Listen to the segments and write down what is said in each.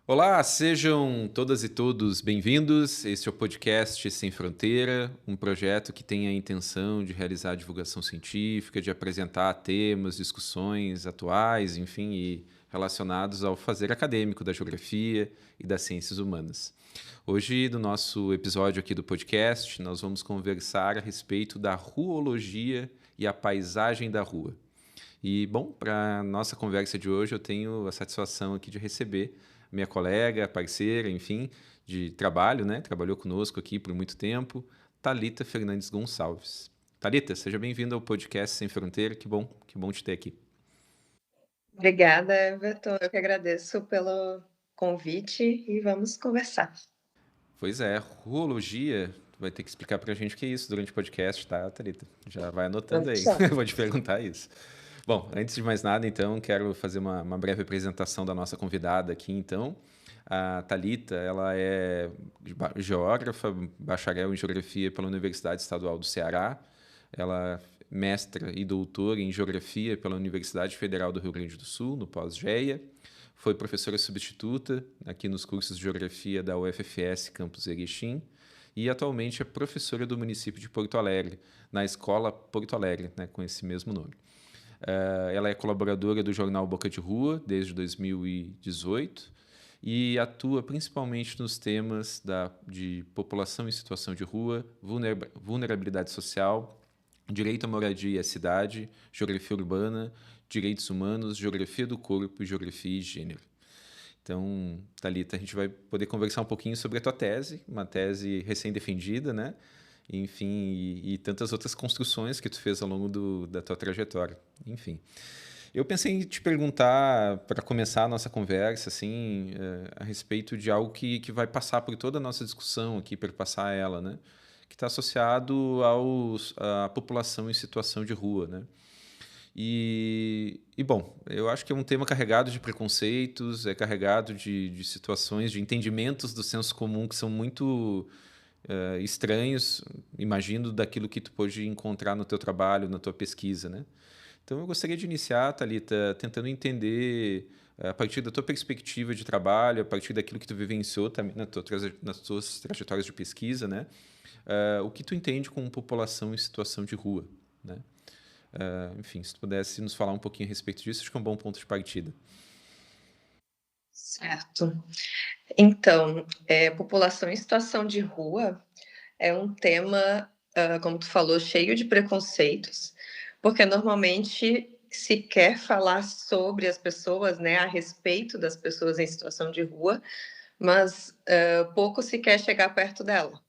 Olá, sejam todas e todos bem-vindos. Este é o podcast Sem Fronteira, um projeto que tem a intenção de realizar divulgação científica, de apresentar temas, discussões atuais, enfim, e relacionados ao fazer acadêmico da geografia e das ciências humanas. Hoje, no nosso episódio aqui do podcast, nós vamos conversar a respeito da ruologia e a paisagem da rua. E, bom, para a nossa conversa de hoje, eu tenho a satisfação aqui de receber minha colega, parceira, enfim, de trabalho, né? Trabalhou conosco aqui por muito tempo, Thalita Fernandes Gonçalves. Thalita, seja bem-vinda ao podcast Sem Fronteira, que bom te ter aqui. Obrigada, Everton. Eu que agradeço pelo convite e vamos conversar. Pois é, ruologia, vai ter que explicar para a gente o que é isso durante o podcast, tá, Thalita? Já vai anotando aí, eu vou te perguntar isso. Bom, antes de mais nada, então, quero fazer uma breve apresentação da nossa convidada aqui, então. A Thalita, ela é geógrafa, bacharel em geografia pela Universidade Estadual do Ceará. Ela é mestra e doutora em geografia pela Universidade Federal do Rio Grande do Sul, no pós-GEA. Foi professora substituta aqui nos cursos de geografia da UFFS Campus Erechim. E atualmente é professora do município de Porto Alegre, na Escola Porto Alegre, né, com esse mesmo nome. Ela é colaboradora do jornal Boca de Rua desde 2018 e atua principalmente nos temas de população em situação de rua, vulnerabilidade social, direito à moradia e à cidade, geografia urbana, direitos humanos, geografia do corpo, geografia e gênero. Então, Thalita, a gente vai poder conversar um pouquinho sobre a tua tese, uma tese recém-defendida, né? Enfim, e tantas outras construções que tu fez ao longo da tua trajetória. Enfim, eu pensei em te perguntar, para começar a nossa conversa, assim, a respeito de algo que vai passar por toda a nossa discussão aqui, perpassar ela, né? Que está associado à população em situação de rua, né? Bom, eu acho que é um tema carregado de preconceitos, é carregado de situações, de entendimentos do senso comum que são muito estranhos, imagino, daquilo que tu pôde encontrar no teu trabalho, na tua pesquisa, né? Então, eu gostaria de iniciar, Thalita, tentando entender, a partir da tua perspectiva de trabalho, a partir daquilo que tu vivenciou também nas tuas trajetórias de pesquisa, né? O que tu entende como população em situação de rua, né? Enfim, se tu pudesse nos falar um pouquinho a respeito disso, acho que é um bom ponto de partida. Certo. Então, população em situação de rua é um tema, como tu falou, cheio de preconceitos, porque normalmente se quer falar sobre as pessoas, né, a respeito das pessoas em situação de rua, mas pouco se quer chegar perto dela,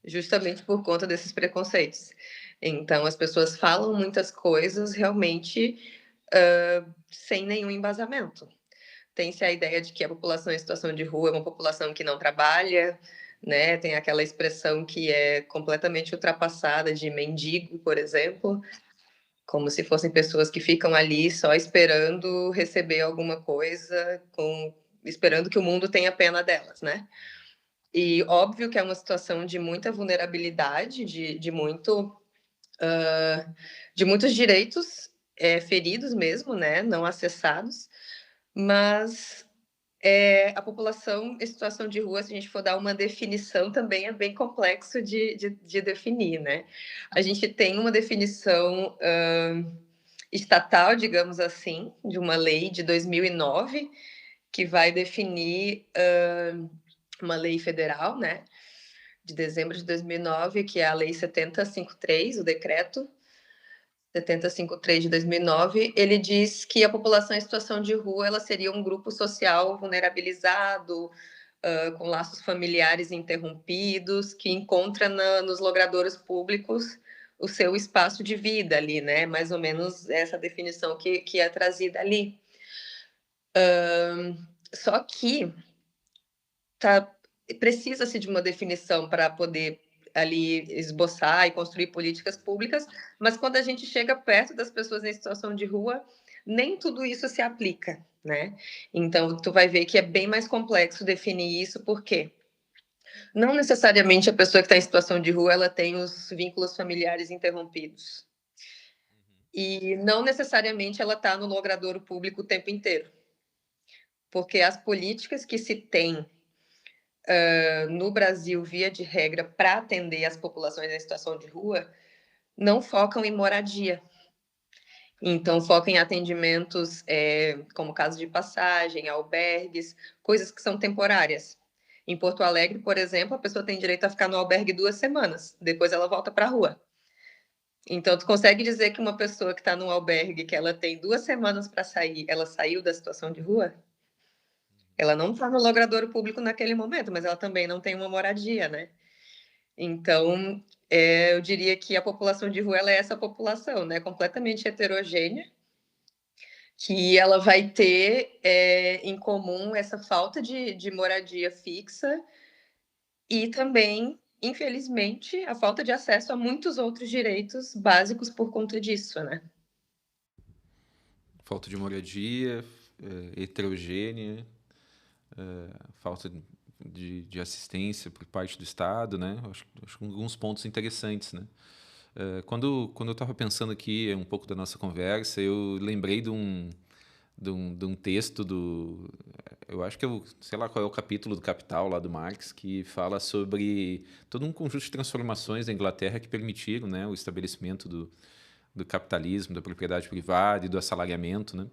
justamente por conta desses preconceitos. Então, as pessoas falam muitas coisas realmente sem nenhum embasamento. Tem-se a ideia de que a população em situação de rua é uma população que não trabalha, né? Tem aquela expressão que é completamente ultrapassada de mendigo, por exemplo, como se fossem pessoas que ficam ali só esperando receber alguma coisa, esperando que o mundo tenha pena delas, né? E óbvio que é uma situação de muita vulnerabilidade, de muitos direitos feridos mesmo, né? Não acessados, mas a população em situação de rua, se a gente for dar uma definição, também é bem complexo de definir, né? A gente tem uma definição estatal, digamos assim, de uma lei de 2009, que vai definir uma lei federal, né? De dezembro de 2009, que é a Lei 7053, o decreto 7053 de 2009, ele diz que a população em situação de rua ela seria um grupo social vulnerabilizado, com laços familiares interrompidos, que encontra nos logradouros públicos o seu espaço de vida ali, né? Mais ou menos essa definição que é trazida ali. Só que precisa-se de uma definição para poder ali esboçar e construir políticas públicas, mas quando a gente chega perto das pessoas em situação de rua, nem tudo isso se aplica, né? Então, tu vai ver que é bem mais complexo definir isso, porque não necessariamente a pessoa que está em situação de rua ela tem os vínculos familiares interrompidos. E não necessariamente ela está no logradouro público o tempo inteiro. Porque as políticas que se tem no Brasil, via de regra, para atender as populações em situação de rua, não focam em moradia. Então, focam em atendimentos como casa de passagem, albergues, coisas que são temporárias. Em Porto Alegre, por exemplo, a pessoa tem direito a ficar no albergue 2 semanas, depois ela volta para a rua. Então, tu consegue dizer que uma pessoa que está num albergue, que ela tem 2 semanas para sair, ela saiu da situação de rua? Ela não está no logradouro público naquele momento, mas ela também não tem uma moradia, né? Então, eu diria que a população de rua ela é essa população, né? Completamente heterogênea, que ela vai ter em comum essa falta de moradia fixa e também, infelizmente, a falta de acesso a muitos outros direitos básicos por conta disso, né? Falta de moradia, heterogênea, falta de assistência por parte do Estado, né? Acho alguns pontos interessantes, né? Quando eu estava pensando aqui um pouco da nossa conversa, eu lembrei de um texto eu acho que sei lá qual é o capítulo do Capital lá do Marx, que fala sobre todo um conjunto de transformações da Inglaterra que permitiram, né, o estabelecimento do capitalismo, da propriedade privada e do assalariamento, né?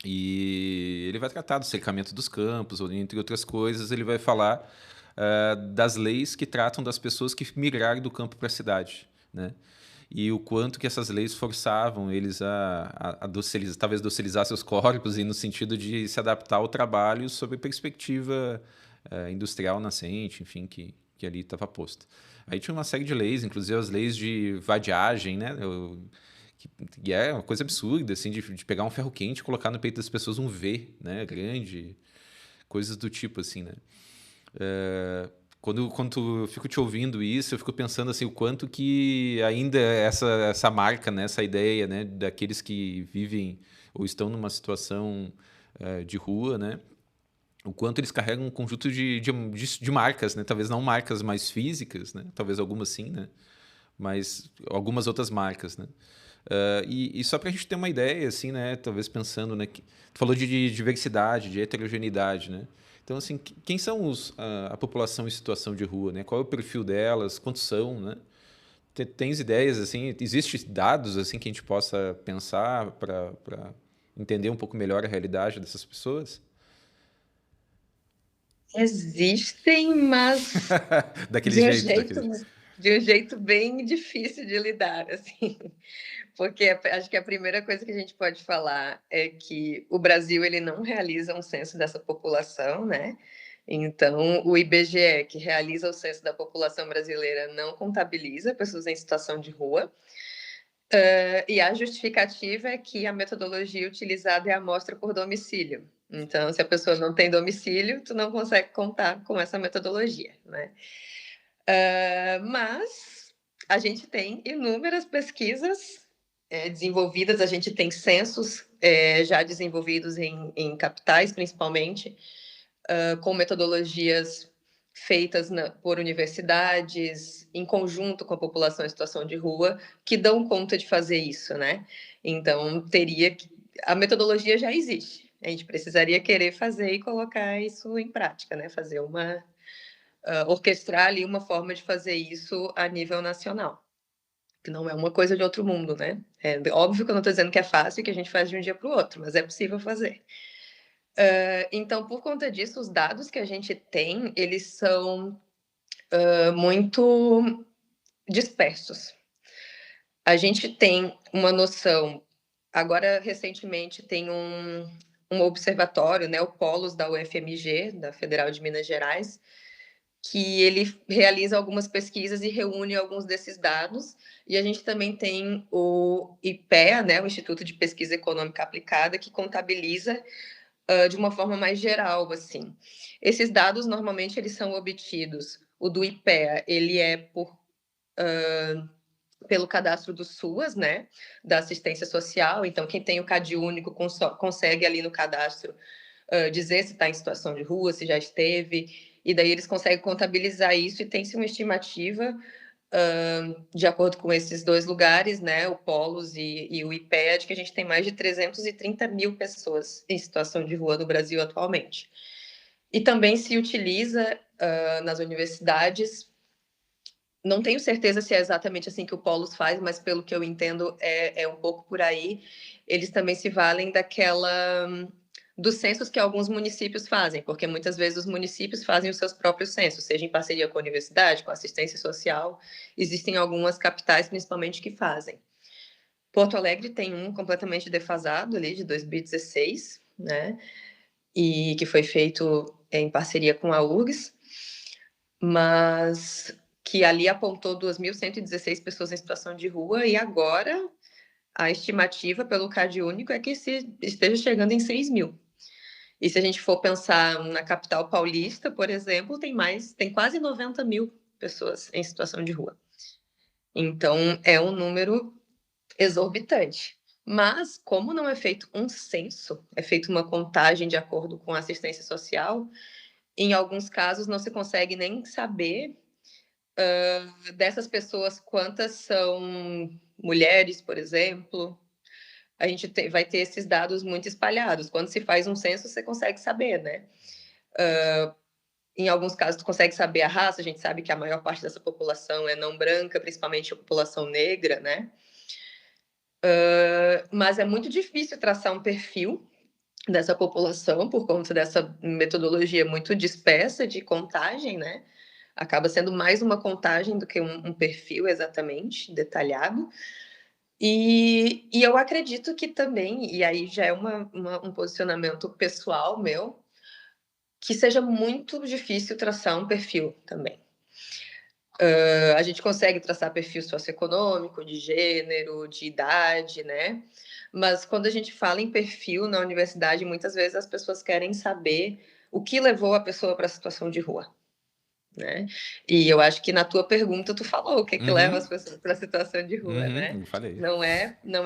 E ele vai tratar do cercamento dos campos, entre outras coisas, ele vai falar das leis que tratam das pessoas que migraram do campo para a cidade, né? E o quanto que essas leis forçavam eles a docilizar, talvez docilizar seus corpos, e no sentido de se adaptar ao trabalho sob perspectiva industrial nascente, enfim, que ali estava posta. Aí tinha uma série de leis, inclusive as leis de vadiagem, né? Que é uma coisa absurda, assim, de pegar um ferro quente e colocar no peito das pessoas um V, né? Grande, coisas do tipo, assim, né? Quando eu fico te ouvindo isso, eu fico pensando assim, o quanto que ainda essa marca, né, essa ideia, né, daqueles que vivem ou estão numa situação de rua, né, o quanto eles carregam um conjunto de marcas, né, talvez não marcas mais físicas, né, talvez algumas sim, né, mas algumas outras marcas, né. E só para a gente ter uma ideia, assim, né, talvez pensando, né, tu falou de diversidade, de heterogeneidade, né. Então, assim, quem são a população em situação de rua, né? Qual é o perfil delas? Quantos são, né? Tens ideias, assim? Existem dados, assim, que a gente possa pensar para entender um pouco melhor a realidade dessas pessoas? Existem, mas Daquele de um jeito, jeito, daquele jeito. de um jeito bem difícil de lidar, assim. Porque acho que a primeira coisa que a gente pode falar é que o Brasil ele não realiza um censo dessa população, né? Então, o IBGE, que realiza o censo da população brasileira, não contabiliza pessoas em situação de rua. E a justificativa é que a metodologia utilizada é a amostra por domicílio. Então, se a pessoa não tem domicílio, tu não consegue contar com essa metodologia, né? Mas a gente tem inúmeras pesquisas desenvolvidas, a gente tem censos já desenvolvidos em capitais, principalmente, com metodologias feitas por universidades, em conjunto com a população em situação de rua, que dão conta de fazer isso, né? Então, a metodologia já existe. A gente precisaria querer fazer e colocar isso em prática, né? Fazer orquestrar ali uma forma de fazer isso a nível nacional, que não é uma coisa de outro mundo, né? É óbvio que eu não estou dizendo que é fácil e que a gente faz de um dia para o outro, mas é possível fazer. Então, por conta disso, os dados que a gente tem, eles são muito dispersos. A gente tem uma noção, agora recentemente tem um observatório, né, o Polos da UFMG, da Federal de Minas Gerais, que ele realiza algumas pesquisas e reúne alguns desses dados, e a gente também tem o IPEA, né, o Instituto de Pesquisa Econômica Aplicada, que contabiliza de uma forma mais geral, assim. Esses dados, normalmente, eles são obtidos, o do IPEA, ele é por pelo cadastro do SUAS, né, da assistência social. Então, quem tem o CAD único consegue ali no cadastro dizer se está em situação de rua, se já esteve, e daí eles conseguem contabilizar isso e tem-se uma estimativa de acordo com esses dois lugares, né, o Polos e o IPEA, de que a gente tem mais de 330 mil pessoas em situação de rua no Brasil atualmente. E também se utiliza nas universidades, não tenho certeza se é exatamente assim que o Polos faz, mas pelo que eu entendo é um pouco por aí. Eles também se valem dos censos que alguns municípios fazem, porque muitas vezes os municípios fazem os seus próprios censos, seja em parceria com a universidade, com a assistência social. Existem algumas capitais, principalmente, que fazem. Porto Alegre tem um completamente defasado ali, de 2016, né? E que foi feito em parceria com a URGS, mas que ali apontou 2.116 pessoas em situação de rua, e agora a estimativa pelo CAD único é que esteja chegando em 6 mil. E se a gente for pensar na capital paulista, por exemplo, tem quase 90 mil pessoas em situação de rua. Então, é um número exorbitante. Mas, como não é feito um censo, é feita uma contagem de acordo com a assistência social, em alguns casos não se consegue nem saber dessas pessoas quantas são mulheres, por exemplo. A gente vai ter esses dados muito espalhados. Quando se faz um censo, você consegue saber, né? Em alguns casos, tu consegue saber a raça. A gente sabe que a maior parte dessa população é não branca, principalmente a população negra, né? Mas é muito difícil traçar um perfil dessa população por conta dessa metodologia muito dispersa de contagem, né? Acaba sendo mais uma contagem do que um perfil exatamente detalhado. E eu acredito que também, e aí já é um posicionamento pessoal meu, que seja muito difícil traçar um perfil também. A gente consegue traçar perfil socioeconômico, de gênero, de idade, né? Mas quando a gente fala em perfil na universidade, muitas vezes as pessoas querem saber o que levou a pessoa para a situação de rua, né? E eu acho que na tua pergunta tu falou o que leva as pessoas para a situação de rua, né? Eu falei. Não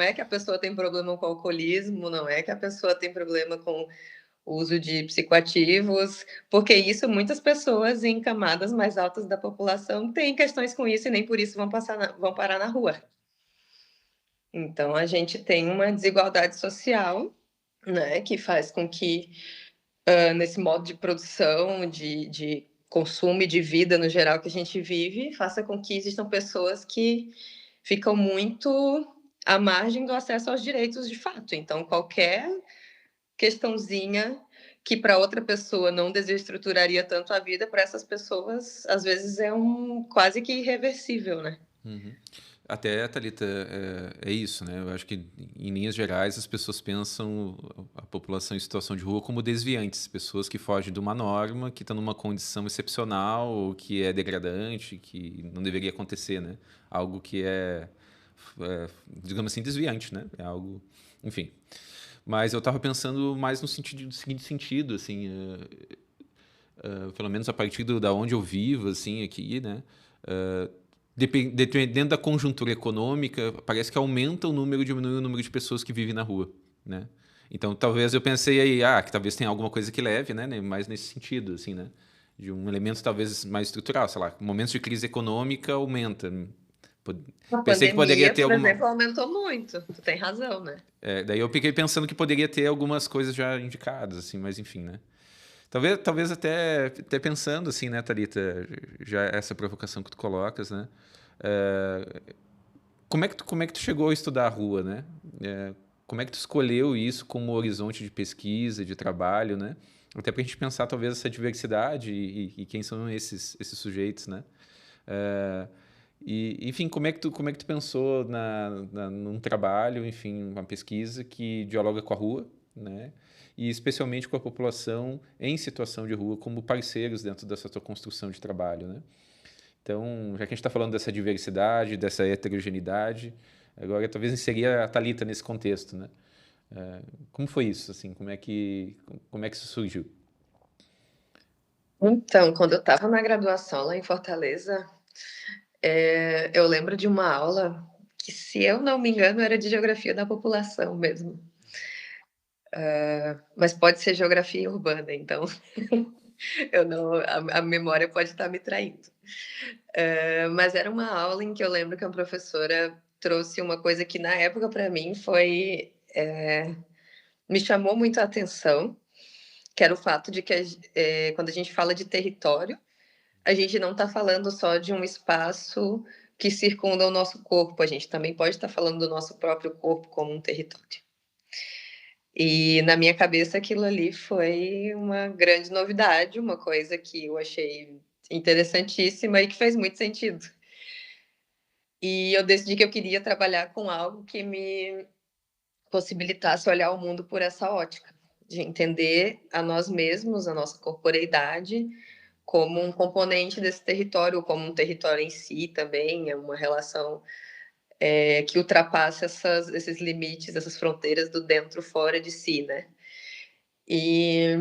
é que a pessoa tem problema com alcoolismo, não é que a pessoa tem problema com uso de psicoativos, porque isso muitas pessoas em camadas mais altas da população têm questões com isso e nem por isso vão parar na rua. Então a gente tem uma desigualdade social, né, que faz com que nesse modo de produção, de consumo e de vida no geral que a gente vive, faça com que existam pessoas que ficam muito à margem do acesso aos direitos de fato. Então, qualquer questãozinha que para outra pessoa não desestruturaria tanto a vida, para essas pessoas, às vezes, é quase que irreversível, né? Uhum. Até, Thalita, é isso, né? Eu acho que, em linhas gerais, as pessoas pensam a população em situação de rua como desviantes, pessoas que fogem de uma norma, que estão numa condição excepcional, ou que é degradante, que não deveria acontecer, né? Algo que digamos assim, desviante, né? É algo, enfim. Mas eu estava pensando mais no seguinte sentido, assim, pelo menos a partir da onde eu vivo, assim, aqui, né? Dependendo da conjuntura econômica, parece que aumenta o número, diminui o número de pessoas que vivem na rua, né? Então, talvez eu pensei aí, que talvez tenha alguma coisa que leve, né? Mais nesse sentido, assim, né? De um elemento talvez mais estrutural, sei lá, momentos de crise econômica aumenta. A Pensei que poderia pandemia, ter por alguma. exemplo, aumentou muito. Tu tem razão, né? Daí eu fiquei pensando que poderia ter algumas coisas já indicadas, assim, mas enfim, né? Talvez até pensando assim, né, Thalita, já essa provocação que tu colocas, né? Como é que tu chegou a estudar a rua, né? Como é que tu escolheu isso como horizonte de pesquisa, de trabalho, né? Até para a gente pensar talvez essa diversidade e quem são esses sujeitos, né? Enfim, como é que tu pensou num trabalho, enfim, uma pesquisa que dialoga com a rua, né? E especialmente com a população em situação de rua como parceiros dentro dessa tua construção de trabalho, né? Então, já que a gente está falando dessa diversidade, dessa heterogeneidade, agora talvez inserir a Thalita nesse contexto, né? Como foi isso, assim? Como é que isso surgiu? Então, quando eu estava na graduação lá em Fortaleza, Eu lembro de uma aula que, se eu não me engano, era de geografia da população mesmo. Mas pode ser geografia urbana, então eu não, a memória pode estar me traindo. Mas era uma aula em que eu lembro que a professora trouxe uma coisa que na época para mim foi me chamou muito a atenção, que era o fato de que quando a gente fala de território, a gente não está falando só de um espaço que circunda o nosso corpo, a gente também pode estar falando do nosso próprio corpo como um território. E na minha cabeça aquilo ali foi uma grande novidade, uma coisa que eu achei interessantíssima e que fez muito sentido. E eu decidi que eu queria trabalhar com algo que me possibilitasse olhar o mundo por essa ótica, de entender a nós mesmos, a nossa corporeidade, como um componente desse território, como um território em si também, é uma relação que ultrapassa esses limites, essas fronteiras do dentro fora de si, né? E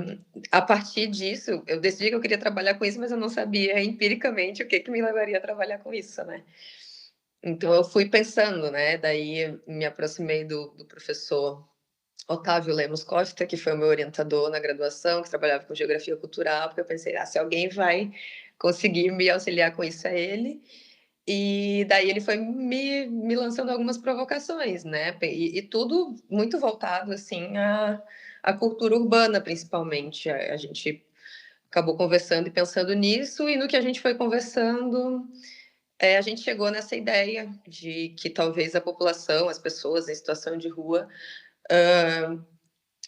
a partir disso, eu decidi que eu queria trabalhar com isso, mas eu não sabia empiricamente o que me levaria a trabalhar com isso, né? Então eu fui pensando, né? Daí me aproximei do professor Otávio Lemos Costa, que foi o meu orientador na graduação, que trabalhava com geografia cultural, porque eu pensei, se alguém vai conseguir me auxiliar com isso, é ele. E daí ele foi me lançando algumas provocações, né? E tudo muito voltado, assim, à cultura urbana, principalmente. A gente acabou conversando e pensando nisso, e no que a gente foi conversando, a gente chegou nessa ideia de que talvez a população, as pessoas em situação de rua,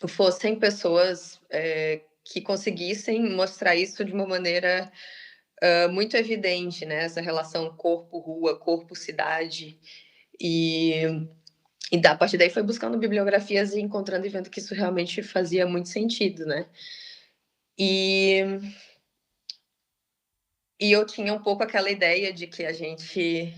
fossem pessoas que conseguissem mostrar isso de uma maneira muito evidente, né? Essa relação corpo-rua, corpo-cidade. E a partir daí foi buscando bibliografias e encontrando e vendo que isso realmente fazia muito sentido, né? E eu tinha um pouco aquela ideia de que a gente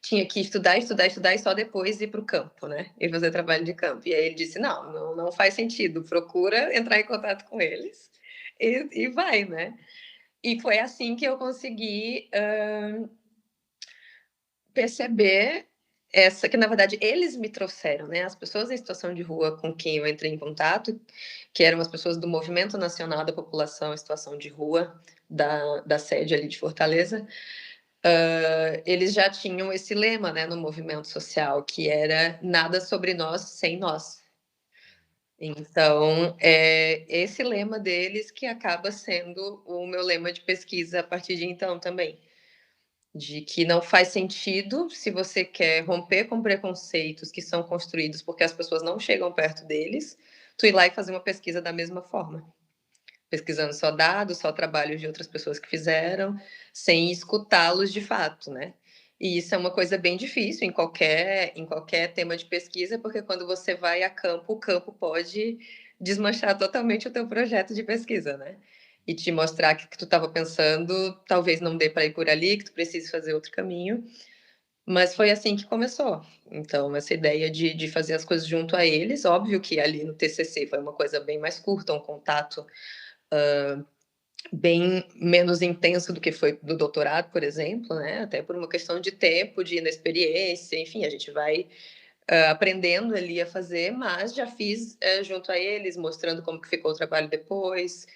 tinha que estudar, estudar, estudar e só depois ir para o campo, né? E fazer trabalho de campo. E aí ele disse: não faz sentido, procura entrar em contato com eles e vai, né? E foi assim que eu consegui perceber que, na verdade, eles me trouxeram, né? As pessoas em situação de rua com quem eu entrei em contato, que eram as pessoas do Movimento Nacional da População em Situação de Rua, da sede ali de Fortaleza, eles já tinham esse lema, né, no movimento social, que era nada sobre nós sem nós. Então, é esse lema deles que acaba sendo o meu lema de pesquisa a partir de então também. De que não faz sentido, se você quer romper com preconceitos que são construídos porque as pessoas não chegam perto deles, tu ir lá e fazer uma pesquisa da mesma forma. Pesquisando só dados, só trabalhos de outras pessoas que fizeram, sem escutá-los de fato, né? E isso é uma coisa bem difícil em qualquer tema de pesquisa, porque quando você vai a campo, o campo pode desmanchar totalmente o teu projeto de pesquisa, né? E te mostrar que o que tu estava pensando talvez não dê para ir por ali, que tu precise fazer outro caminho. Mas foi assim que começou. Então, essa ideia de fazer as coisas junto a eles, óbvio que ali no TCC foi uma coisa bem mais curta, um contato bem menos intenso do que foi do doutorado, por exemplo, né? Até por uma questão de tempo, de inexperiência, enfim, a gente vai aprendendo ali a fazer, mas já fiz junto a eles, mostrando como que ficou o trabalho depois,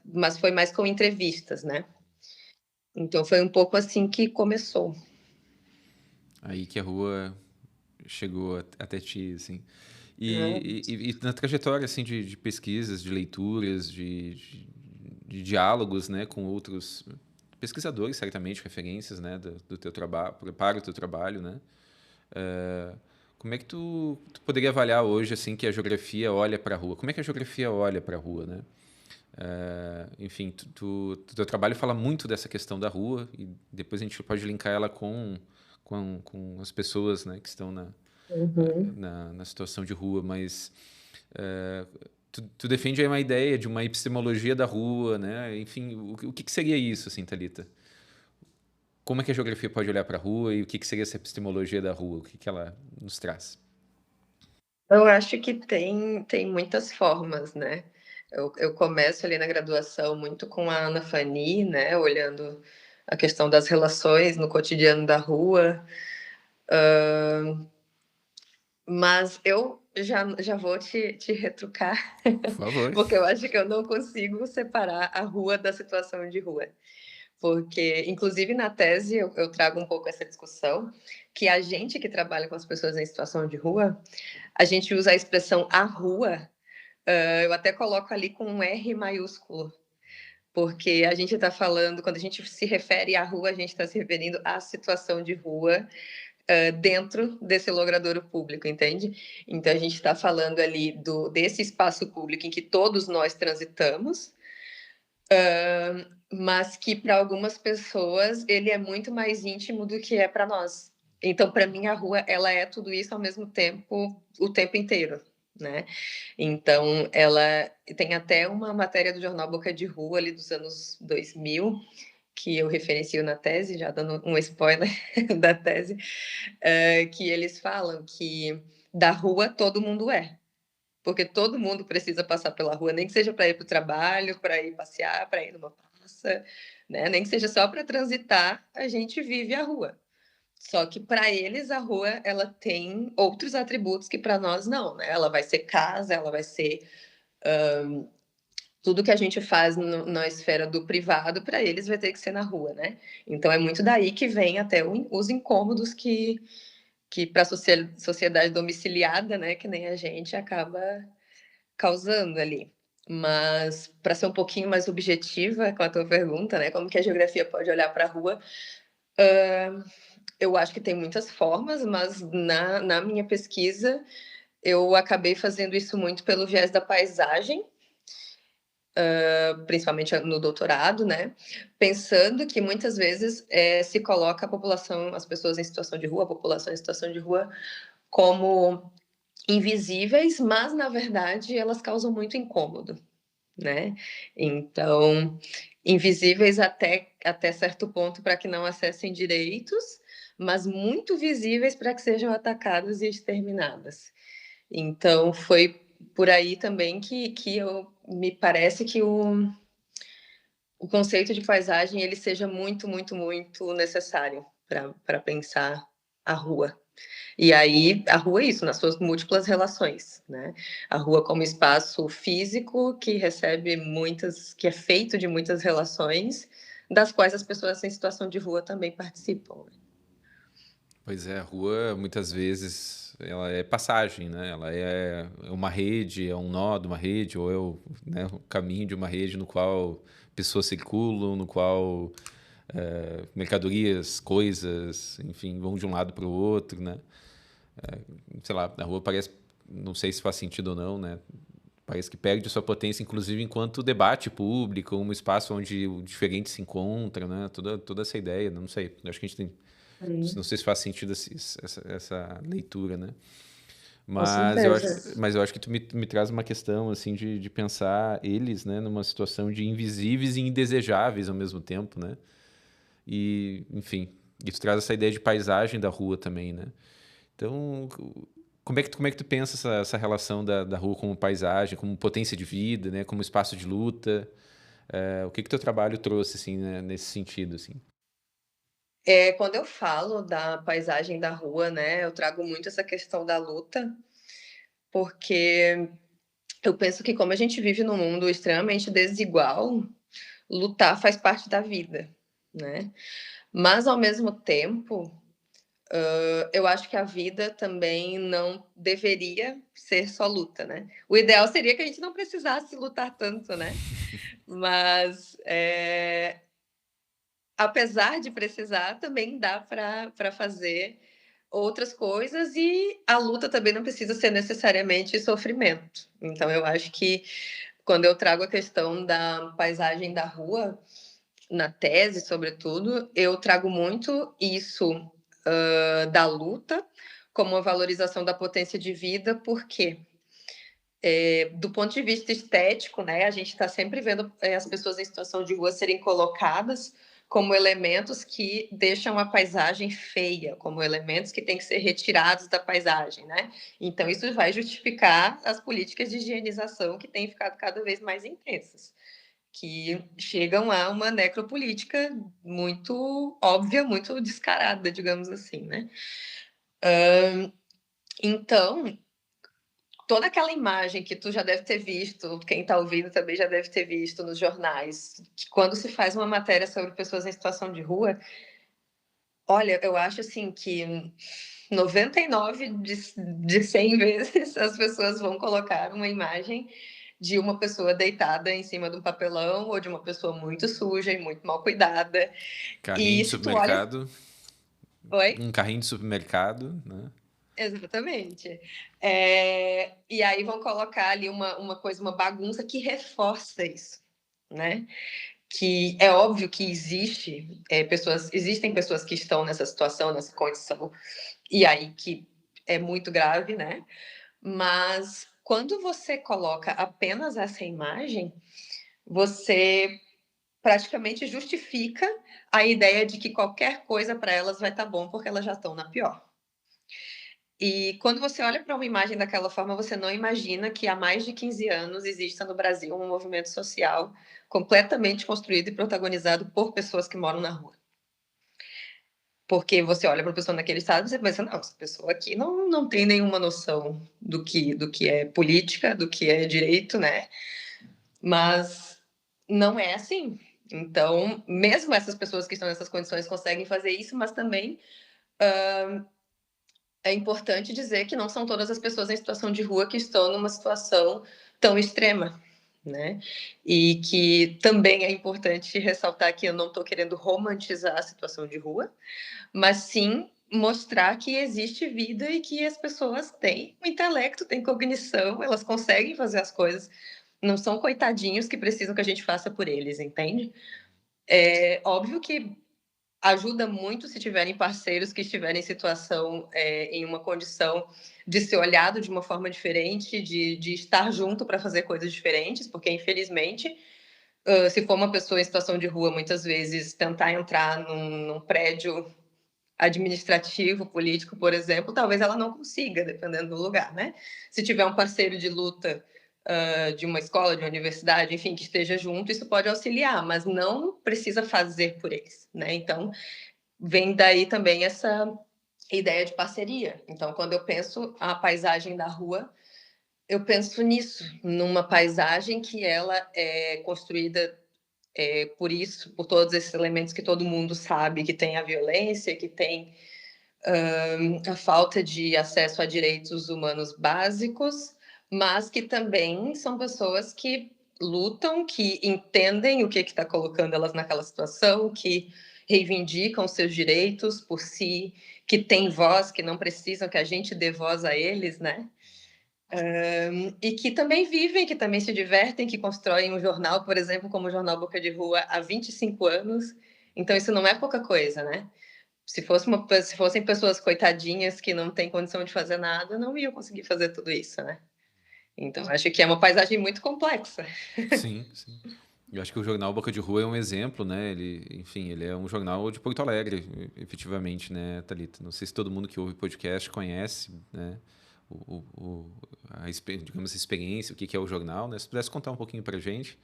mas foi mais com entrevistas, né? Então foi um pouco assim que começou. Aí que a rua chegou até ti, assim. E na trajetória, assim, de pesquisas, de leituras, de diálogos, né, com outros pesquisadores, certamente, referências, né, do teu trabalho, para o teu trabalho, né? Como é que tu poderia avaliar hoje, assim, que a geografia olha para a rua? Como é que a geografia olha para a rua, né? Enfim, teu trabalho fala muito dessa questão da rua e depois a gente pode linkar ela com as pessoas, né, que estão na situação de rua, mas tu defende aí uma ideia de uma epistemologia da rua, né? Enfim, o que seria isso, assim, Thalita? Como é que a geografia pode olhar para a rua e o que seria essa epistemologia da rua? O que ela nos traz? Eu acho que tem muitas formas, né? Eu começo ali na graduação muito com a Ana Fani, né? Olhando a questão das relações no cotidiano da rua. Mas eu já vou te retrucar, Por favor. porque eu acho que eu não consigo separar a rua da situação de rua. Porque, inclusive, na tese, eu trago um pouco essa discussão, que a gente que trabalha com as pessoas em situação de rua, a gente usa a expressão a rua, eu até coloco ali com um R maiúsculo, porque a gente está falando, quando a gente se refere à rua, a gente está se referindo à situação de rua dentro desse logradouro público, entende? Então, a gente está falando ali desse espaço público em que todos nós transitamos, mas que para algumas pessoas ele é muito mais íntimo do que é para nós. Então, para mim, a rua ela é tudo isso ao mesmo tempo, o tempo inteiro, né? Então, ela tem até uma matéria do jornal Boca de Rua ali dos anos 2000 que eu referencio na tese, já dando um spoiler da tese, que eles falam que da rua todo mundo é. Porque todo mundo precisa passar pela rua, nem que seja para ir para o trabalho, para ir passear, para ir numa praça, né? Nem que seja só para transitar, a gente vive a rua. Só que para eles a rua ela tem outros atributos que para nós não, né? Ela vai ser casa, ela vai ser tudo que a gente faz na esfera do privado, para eles vai ter que ser na rua, né? Então é muito daí que vem até os incômodos que para a sociedade domiciliada, né, que nem a gente, acaba causando ali. Mas, para ser um pouquinho mais objetiva com a tua pergunta, né, como que a geografia pode olhar para a rua, eu acho que tem muitas formas, mas na minha pesquisa eu acabei fazendo isso muito pelo viés da paisagem, principalmente no doutorado, né? Pensando que muitas vezes se coloca a população, as pessoas em situação de rua, a população em situação de rua, como invisíveis, mas na verdade elas causam muito incômodo, né? Então, invisíveis até certo ponto para que não acessem direitos, mas muito visíveis para que sejam atacadas e exterminadas. Então, foi por aí também que me parece que o conceito de paisagem ele seja muito, muito, muito necessário para pensar a rua. E aí, a rua é isso, nas suas múltiplas relações, né? A rua como espaço físico que recebe muitas, que é feito de muitas relações, das quais as pessoas em situação de rua também participam. Pois é, a rua muitas vezes ela é passagem, né? Ela é uma rede, é um nó de uma rede, ou é né, o caminho de uma rede no qual pessoas circulam, no qual mercadorias, coisas, enfim, vão de um lado para o outro, né? Sei lá, a rua parece, não sei se faz sentido ou não, né? Parece que perde sua potência, inclusive enquanto debate público, um espaço onde o diferente se encontra, né? Toda essa ideia, não sei. Eu acho que a gente tem, não sei se faz sentido essa leitura, né? Com Mas eu acho, certeza. mas eu acho que tu me traz uma questão assim de pensar eles, né, numa situação de invisíveis e indesejáveis ao mesmo tempo, né? E, enfim, isso traz essa ideia de paisagem da rua também, né? Então, como é que tu pensa essa relação da rua como paisagem, como potência de vida, né, como espaço de luta? O que teu trabalho trouxe, assim, né, nesse sentido, assim? Quando eu falo da paisagem da rua, né, eu trago muito essa questão da luta, porque eu penso que como a gente vive num mundo extremamente desigual, lutar faz parte da vida, né? Mas ao mesmo tempo, eu acho que a vida também não deveria ser só luta, né? O ideal seria que a gente não precisasse lutar tanto, né? Mas apesar de precisar, também dá para fazer outras coisas e a luta também não precisa ser necessariamente sofrimento. Então eu acho que quando eu trago a questão da paisagem da rua, na tese, sobretudo, eu trago muito isso da luta como uma valorização da potência de vida, porque do ponto de vista estético, né, a gente está sempre vendo as pessoas em situação de rua serem colocadas como elementos que deixam a paisagem feia, como elementos que têm que ser retirados da paisagem, né? Então isso vai justificar as políticas de higienização que têm ficado cada vez mais intensas. que chegam a uma necropolítica muito óbvia, muito descarada, digamos assim, né? Então, toda aquela imagem que tu já deve ter visto, quem está ouvindo também já deve ter visto nos jornais, que quando se faz uma matéria sobre pessoas em situação de rua, olha, eu acho assim que 99 de 100 vezes as pessoas vão colocar uma imagem de uma pessoa deitada em cima de um papelão ou de uma pessoa muito suja e muito mal cuidada. Carrinho E de se tu olha. supermercado, Oi? um carrinho de supermercado, né? Exatamente. E aí vão colocar ali uma coisa, uma bagunça que reforça isso, né? Que é óbvio que existem pessoas que estão nessa situação, nessa condição, e aí que é muito grave, né? Mas quando você coloca apenas essa imagem, você praticamente justifica a ideia de que qualquer coisa para elas vai estar bom porque elas já estão na pior. E quando você olha para uma imagem daquela forma, você não imagina que há mais de 15 anos exista no Brasil um movimento social completamente construído e protagonizado por pessoas que moram na rua. Porque você olha para a pessoa naquele estado e você pensa, não, essa pessoa aqui não tem nenhuma noção do que é política, do que é direito, né? Mas não é assim. Então, mesmo essas pessoas que estão nessas condições conseguem fazer isso, mas também é importante dizer que não são todas as pessoas em situação de rua que estão numa situação tão extrema, né? E que também é importante ressaltar que eu não estou querendo romantizar a situação de rua, mas sim mostrar que existe vida e que as pessoas têm intelecto, têm cognição, elas conseguem fazer as coisas, não são coitadinhos que precisam que a gente faça por eles, entende? É óbvio que ajuda muito se tiverem parceiros que estiverem em situação, em uma condição de ser olhado de uma forma diferente, de estar junto para fazer coisas diferentes, porque, infelizmente, se for uma pessoa em situação de rua, muitas vezes tentar entrar num prédio administrativo, político, por exemplo, talvez ela não consiga, dependendo do lugar, né? Se tiver um parceiro de luta de uma escola, de uma universidade, enfim, que esteja junto, isso pode auxiliar, mas não precisa fazer por eles, né? Então, vem daí também essa ideia de parceria. Então, quando eu penso a paisagem da rua, eu penso nisso, numa paisagem que ela é construída por isso, por todos esses elementos que todo mundo sabe, que tem a violência, que tem a falta de acesso a direitos humanos básicos, mas que também são pessoas que lutam, que entendem o que está colocando elas naquela situação, que reivindicam seus direitos por si, que têm voz, que não precisam que a gente dê voz a eles, né? E que também vivem, que também se divertem, que constroem um jornal, por exemplo, como o Jornal Boca de Rua, há 25 anos. Então, isso não é pouca coisa, né? Se fossem pessoas coitadinhas que não têm condição de fazer nada, não iam conseguir fazer tudo isso, né? Então, acho que é uma paisagem muito complexa. Sim, sim. Eu acho que o jornal Boca de Rua é um exemplo, né? Ele, enfim, ele é um jornal de Porto Alegre, efetivamente, né, Thalita? Não sei se todo mundo que ouve podcast conhece, né? Digamos, a experiência, o que é o jornal, né? Se pudesse contar um pouquinho pra gente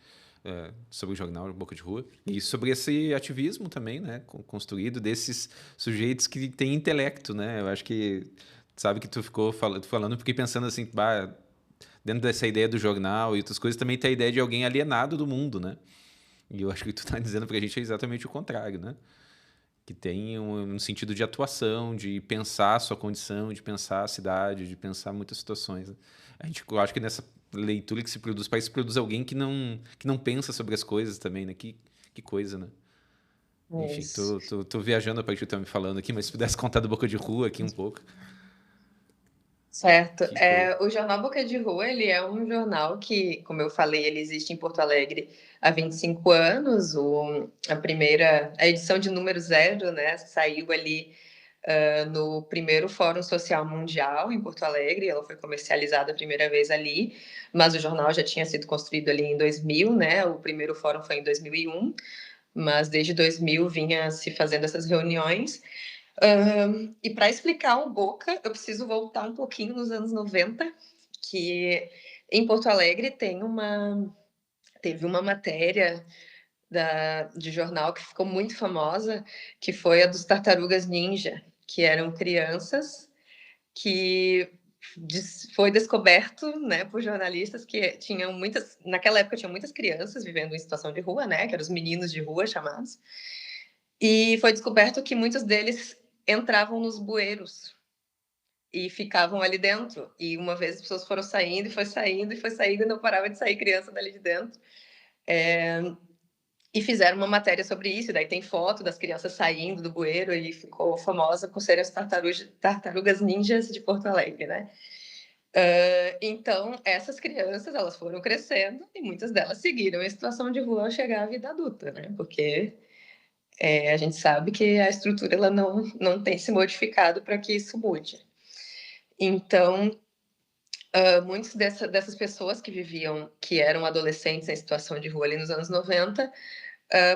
sobre o jornal Boca de Rua e sobre esse ativismo também, né? Construído desses sujeitos que têm intelecto, né? Eu acho que, sabe que tu ficou falando, fiquei pensando assim, bah, dentro dessa ideia do jornal e outras coisas, também tem a ideia de alguém alienado do mundo, né? E eu acho que tu tá dizendo pra gente é exatamente o contrário, né? Que tem um sentido de atuação, de pensar a sua condição, de pensar a cidade, de pensar muitas situações, né? Eu acho que nessa leitura que se produz, parece que se produz alguém que não pensa sobre as coisas também, né? Que coisa, né? Enfim, Isso. tô viajando a partir do que tu tá me falando aqui, mas se pudesse contar do Boca de Rua aqui um pouco. Certo. Que coisa. O Jornal Boca de Rua, ele é um jornal que, como eu falei, ele existe em Porto Alegre há 25 anos. A edição de número zero, né, saiu ali no primeiro Fórum Social Mundial em Porto Alegre. Ela foi comercializada a primeira vez ali, mas o jornal já tinha sido construído ali em 2000, né? O primeiro fórum foi em 2001, mas desde 2000 vinha se fazendo essas reuniões. E para explicar o Boca, eu preciso voltar um pouquinho nos anos 90, que em Porto Alegre teve uma matéria de jornal que ficou muito famosa, que foi a dos Tartarugas Ninja, que eram crianças que foi descoberto, né, por jornalistas que tinham muitas, naquela época tinham muitas crianças vivendo em situação de rua, né, que eram os meninos de rua chamados, e foi descoberto que muitos deles entravam nos bueiros e ficavam ali dentro. E uma vez as pessoas foram saindo, e foi saindo, e foi saindo, e não parava de sair criança dali de dentro. E fizeram uma matéria sobre isso, e daí tem foto das crianças saindo do bueiro, e ficou famosa por serem as tartarugas ninjas de Porto Alegre, né? Então, essas crianças, elas foram crescendo, e muitas delas seguiram em situação de rua ao chegar à vida adulta, né? Porque a gente sabe que a estrutura ela não tem se modificado para que isso mude. Então, muitas dessas pessoas que viviam, que eram adolescentes em situação de rua ali nos anos 90,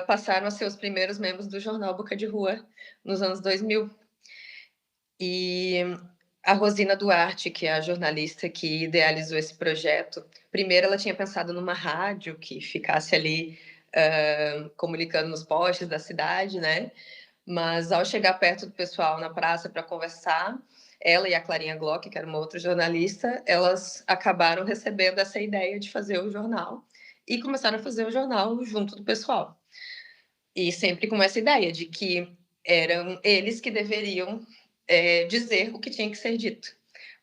passaram a ser os primeiros membros do jornal Boca de Rua nos anos 2000. E a Rosina Duarte, que é a jornalista que idealizou esse projeto, primeiro ela tinha pensado numa rádio que ficasse ali comunicando nos postes da cidade, né? Mas ao chegar perto do pessoal na praça para conversar, ela e a Clarinha Glock, que era uma outra jornalista, elas acabaram recebendo essa ideia de fazer o jornal e começaram a fazer o jornal junto do pessoal. E sempre com essa ideia de que eram eles que deveriam dizer o que tinha que ser dito.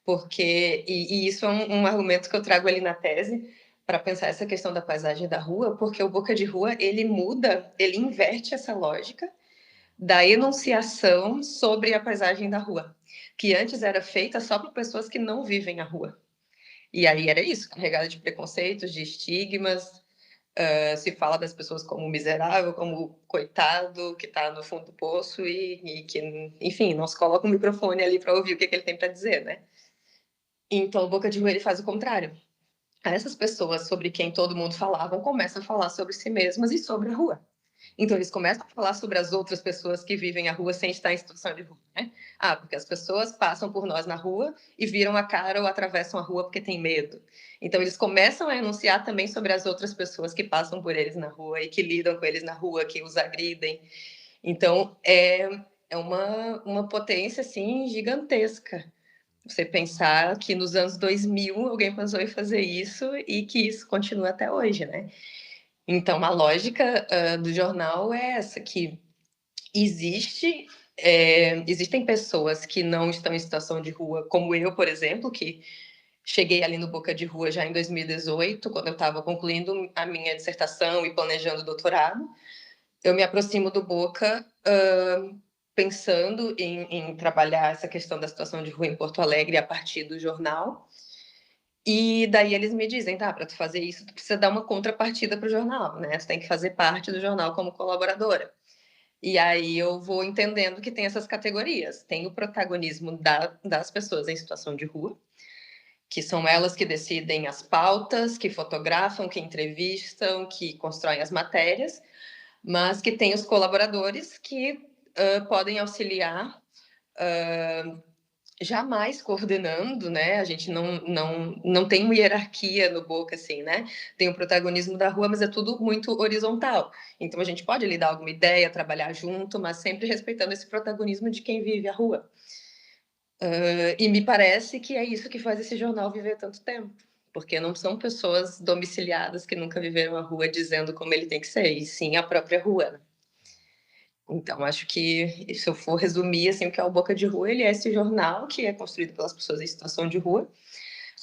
Porque, e isso é um argumento que eu trago ali na tese, para pensar essa questão da paisagem da rua, porque o Boca de Rua, ele muda, ele inverte essa lógica da enunciação sobre a paisagem da rua, que antes era feita só por pessoas que não vivem a rua. E aí era isso, carregada de preconceitos, de estigmas, se fala das pessoas como miserável, como coitado, que está no fundo do poço e que, enfim, não se coloca um microfone ali para ouvir o que ele tem para dizer, né? Então, o Boca de Rua ele faz o contrário. Essas pessoas sobre quem todo mundo falava começam a falar sobre si mesmas e sobre a rua. Então, eles começam a falar sobre as outras pessoas que vivem a rua sem estar em situação de rua, né? Porque as pessoas passam por nós na rua e viram a cara ou atravessam a rua porque têm medo. Então, eles começam a enunciar também sobre as outras pessoas que passam por eles na rua e que lidam com eles na rua, que os agridem. Então, é uma potência, assim, gigantesca. Você pensar que nos anos 2000 alguém pensou em fazer isso e que isso continua até hoje, né? Então, a lógica do jornal é essa, que existem pessoas que não estão em situação de rua, como eu, por exemplo, que cheguei ali no Boca de Rua já em 2018, quando eu estava concluindo a minha dissertação e planejando o doutorado. Eu me aproximo do Boca pensando em trabalhar essa questão da situação de rua em Porto Alegre a partir do jornal. E daí eles me dizem, tá, para tu fazer isso, tu precisa dar uma contrapartida para o jornal, né? Tu tem que fazer parte do jornal como colaboradora. E aí eu vou entendendo que tem essas categorias. Tem o protagonismo das pessoas em situação de rua, que são elas que decidem as pautas, que fotografam, que entrevistam, que constroem as matérias, mas que tem os colaboradores que podem auxiliar jamais coordenando, né? A gente não tem uma hierarquia no Boca, assim, né? Tem o protagonismo da rua, mas é tudo muito horizontal. Então a gente pode lhe dar alguma ideia, trabalhar junto, mas sempre respeitando esse protagonismo de quem vive a rua. E me parece que é isso que faz esse jornal viver tanto tempo. Porque não são pessoas domiciliadas que nunca viveram a rua dizendo como ele tem que ser, e sim a própria rua, né? Então, acho que, se eu for resumir, assim, o que é o Boca de Rua, ele é esse jornal que é construído pelas pessoas em situação de rua,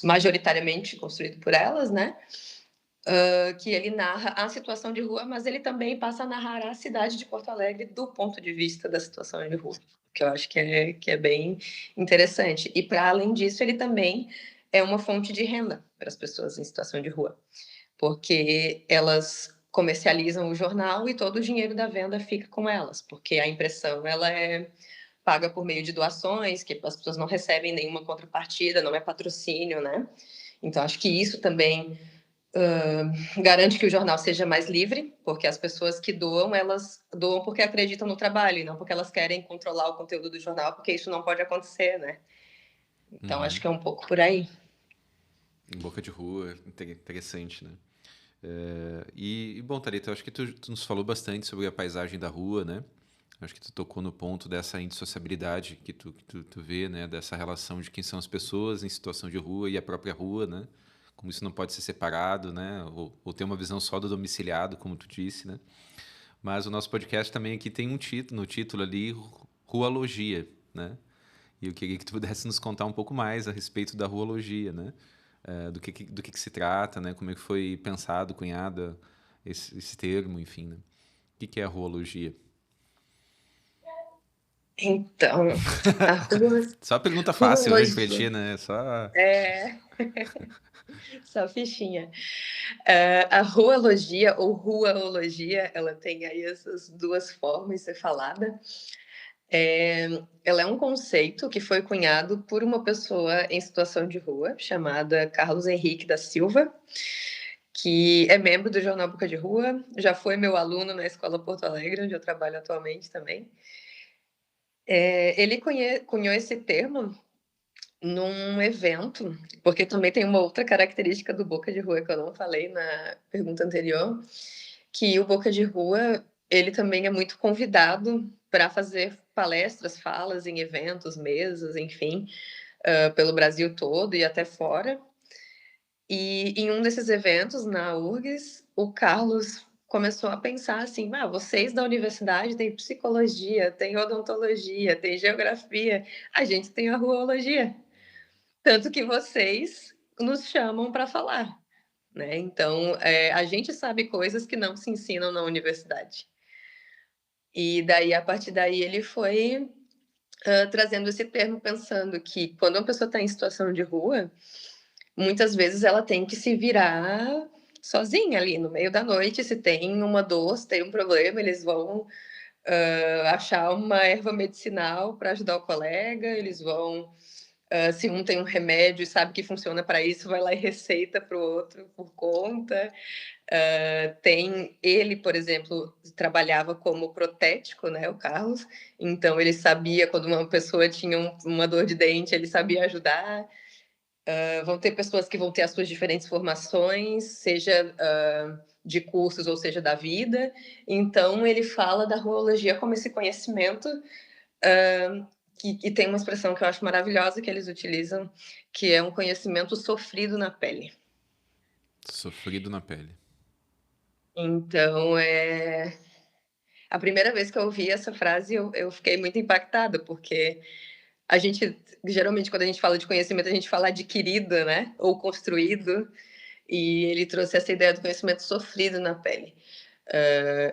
majoritariamente construído por elas, né? Que ele narra a situação de rua, mas ele também passa a narrar a cidade de Porto Alegre do ponto de vista da situação de rua, que eu acho que é bem interessante. E, para além disso, ele também é uma fonte de renda para as pessoas em situação de rua, porque elas comercializam o jornal e todo o dinheiro da venda fica com elas, porque a impressão ela é paga por meio de doações, que as pessoas não recebem nenhuma contrapartida, não é patrocínio, né? Então, acho que isso também garante que o jornal seja mais livre, porque as pessoas que doam, elas doam porque acreditam no trabalho, e não porque elas querem controlar o conteúdo do jornal, porque isso não pode acontecer, né? Então, acho que é um pouco por aí. Em Boca de Rua, interessante, né? Bom, Thalita, eu acho que tu nos falou bastante sobre a paisagem da rua, né? Acho que tu tocou no ponto dessa indissociabilidade que tu vê, né? Dessa relação de quem são as pessoas em situação de rua e a própria rua, né? Como isso não pode ser separado, né? Ou ter uma visão só do domiciliado, como tu disse, né? Mas o nosso podcast também aqui tem um título, no título ali, Rualogia, né? E eu queria que tu pudesse nos contar um pouco mais a respeito da ruologia, né? Do que se trata, né? Como é que foi pensado, cunhado esse termo, enfim, né? O que é a ruologia? Então, a Só pergunta fácil hoje pra ti, ruologia né? Só. é só fichinha. A ruologia ou ruaologia, ela tem aí essas duas formas de ser falada. Ela é um conceito que foi cunhado por uma pessoa em situação de rua, chamada Carlos Henrique da Silva, que é membro do Jornal Boca de Rua, já foi meu aluno na Escola Porto Alegre, onde eu trabalho atualmente também. Ele cunhou esse termo num evento, porque também tem uma outra característica do Boca de Rua que eu não falei na pergunta anterior, que o Boca de Rua, ele também é muito convidado para fazer palestras, falas em eventos, mesas, enfim, pelo Brasil todo e até fora. E em um desses eventos, na URGS, o Carlos começou a pensar assim: vocês da universidade têm psicologia, têm odontologia, têm geografia, a gente tem a ruologia. Tanto que vocês nos chamam para falar, né? Então, a gente sabe coisas que não se ensinam na universidade. E daí, a partir daí, ele foi trazendo esse termo, pensando que quando uma pessoa está em situação de rua, muitas vezes ela tem que se virar sozinha ali no meio da noite. Se tem uma dor, se tem um problema, eles vão achar uma erva medicinal para ajudar o colega, eles vão. Se um tem um remédio e sabe que funciona para isso, vai lá e receita para o outro por conta. Tem ele, por exemplo, trabalhava como protético, né, o Carlos. Então ele sabia quando uma pessoa tinha uma dor de dente, ele sabia ajudar. Vão ter pessoas que vão ter as suas diferentes formações, seja de cursos ou seja da vida. Então ele fala da ruologia como esse conhecimento que tem uma expressão que eu acho maravilhosa que eles utilizam, que é um conhecimento sofrido na pele. Sofrido na pele. Então, a primeira vez que eu ouvi essa frase, eu fiquei muito impactada, porque a gente, geralmente, quando a gente fala de conhecimento, a gente fala adquirido, né? Ou construído, e ele trouxe essa ideia do conhecimento sofrido na pele.